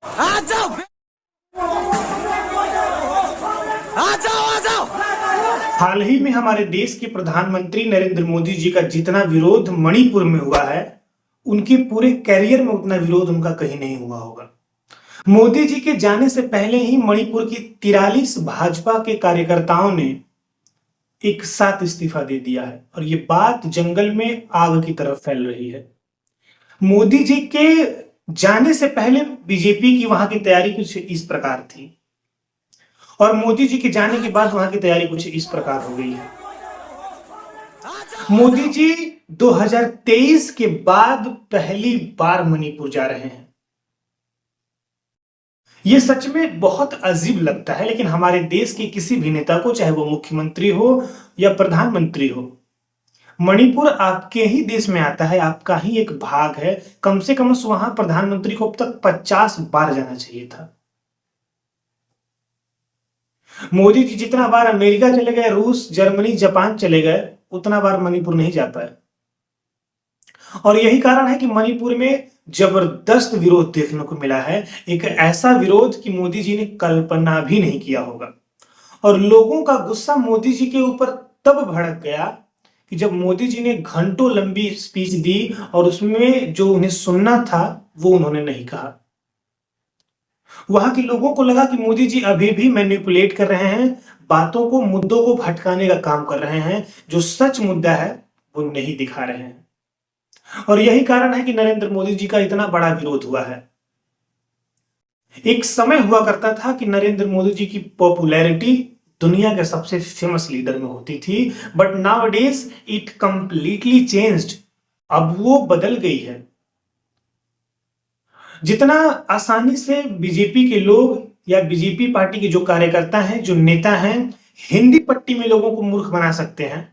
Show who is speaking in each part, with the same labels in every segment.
Speaker 1: आ जाओ आ जाओ आ जाओ।
Speaker 2: हाल ही में हमारे देश के प्रधानमंत्री नरेंद्र मोदी जी का जितना विरोध मणिपुर में हुआ है, उनके पूरे कैरियर में उतना विरोध उनका कहीं नहीं हुआ होगा। मोदी जी के जाने से पहले ही मणिपुर की 43 भाजपा के कार्यकर्ताओं ने एक साथ इस्तीफा दे दिया है और ये बात जंगल में आग की तरफ फैल रही है। मोदी जी के जाने से पहले बीजेपी की वहां की तैयारी कुछ इस प्रकार थी और मोदी जी के जाने के बाद वहां की तैयारी कुछ इस प्रकार हो गई है। मोदी जी 2023 के बाद पहली बार मणिपुर जा रहे हैं। यह सच में बहुत अजीब लगता है, लेकिन हमारे देश के किसी भी नेता को, चाहे वो मुख्यमंत्री हो या प्रधानमंत्री हो, मणिपुर आपके ही देश में आता है, आपका ही एक भाग है। कम से कम वहां प्रधानमंत्री को अब तक 50 बार जाना चाहिए था। मोदी जी जितना बार अमेरिका चले गए, रूस, जर्मनी, जापान चले गए, उतना बार मणिपुर नहीं जा पाए। और यही कारण है कि मणिपुर में जबरदस्त विरोध देखने को मिला है। एक ऐसा विरोध कि मोदी जी ने कल्पना भी नहीं किया होगा। और लोगों का गुस्सा मोदी जी के ऊपर तब भड़क गया कि जब मोदी जी ने घंटों लंबी स्पीच दी और उसमें जो उन्हें सुनना था वो उन्होंने नहीं कहा। वहां के लोगों को लगा कि मोदी जी अभी भी मैनिपुलेट कर रहे हैं, बातों को, मुद्दों को भटकाने का काम कर रहे हैं, जो सच मुद्दा है वो नहीं दिखा रहे हैं। और यही कारण है कि नरेंद्र मोदी जी का इतना बड़ा विरोध हुआ है। एक समय हुआ करता था कि नरेंद्र मोदी जी की पॉपुलैरिटी दुनिया के सबसे फेमस लीडर में होती थी, but now days it completely changed. अब वो बदल गई है। जितना आसानी से बीजेपी के लोग या बीजेपी पार्टी के जो कार्यकर्ता हैं, जो नेता हैं, हिंदी पट्टी में लोगों को मूर्ख बना सकते हैं,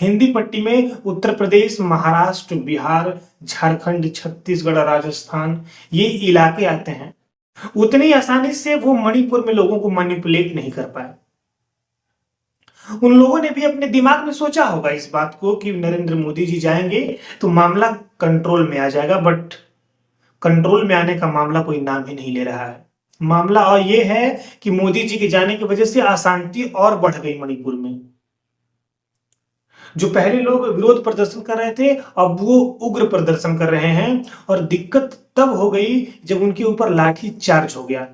Speaker 2: हिंदी पट्टी में उत्तर प्रदेश, महाराष्ट्र, बिहार, झारखंड, छत्तीसगढ़, राजस्थान, ये इलाके आते हैं, उतनी आसानी से वो मणिपुर में लोगों को मैनिपुलेट नहीं कर पाए। उन लोगों ने भी अपने दिमाग में सोचा होगा इस बात को कि नरेंद्र मोदी जी जाएंगे तो मामला कंट्रोल में आ जाएगा, बट कंट्रोल में आने का मामला कोई नाम ही नहीं ले रहा है। मामला और ये है कि मोदी जी के जाने की वजह से अशांति और बढ़ गई मणिपुर में। जो पहले लोग विरोध प्रदर्शन कर रहे थे, अब वो उग्र प्रदर्शन कर रहे हैं। और दिक्कत तब हो गई जब उनके ऊपर लाठी चार्ज हो गया।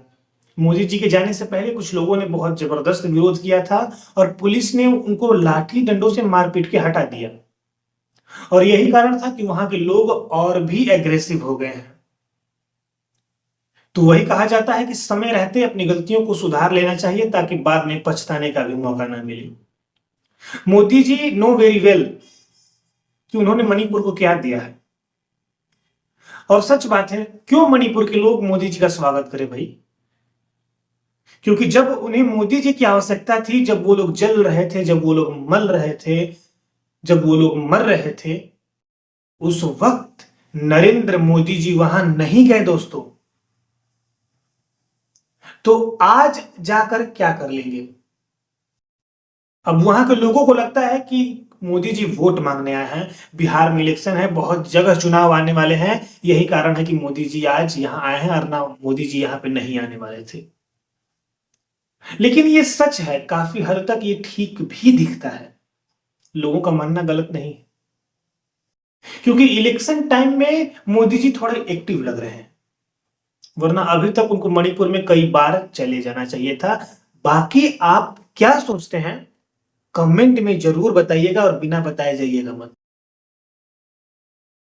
Speaker 2: मोदी जी के जाने से पहले कुछ लोगों ने बहुत जबरदस्त विरोध किया था और पुलिस ने उनको लाठी डंडों से मारपीट के हटा दिया। और यही कारण था कि वहां के लोग और भी एग्रेसिव हो गए हैं। तो वही कहा जाता है कि समय रहते अपनी गलतियों को सुधार लेना चाहिए ताकि बाद में पछताने का भी मौका ना मिले। Modi ji know very well कि उन्होंने मणिपुर को क्या दिया है। और सच बात है, क्यों मणिपुर के लोग मोदी जी का स्वागत करें भाई? क्योंकि जब उन्हें मोदी जी की आवश्यकता थी, जब वो लोग जल रहे थे, जब वो लोग मल रहे थे, जब वो लोग मर रहे थे, उस वक्त नरेंद्र मोदी जी वहां नहीं गए दोस्तों। तो आज जाकर क्या कर लेंगे? अब वहां के लोगों को लगता है कि मोदी जी वोट मांगने आए हैं, बिहार में इलेक्शन है, बहुत जगह चुनाव आने वाले हैं, यही कारण है कि मोदी जी आज यहां आए हैं, और ना मोदी जी यहां पे नहीं आने वाले थे। लेकिन ये सच है, काफी हद तक ये ठीक भी दिखता है। लोगों का मानना गलत नहीं है, क्योंकि इलेक्शन टाइम में मोदी जी थोड़े एक्टिव लग रहे हैं, वरना अभी तक उनको मणिपुर में कई बार चले जाना चाहिए था। बाकी आप क्या सोचते हैं कमेंट में जरूर बताइएगा और बिना बताए जाइएगा मत।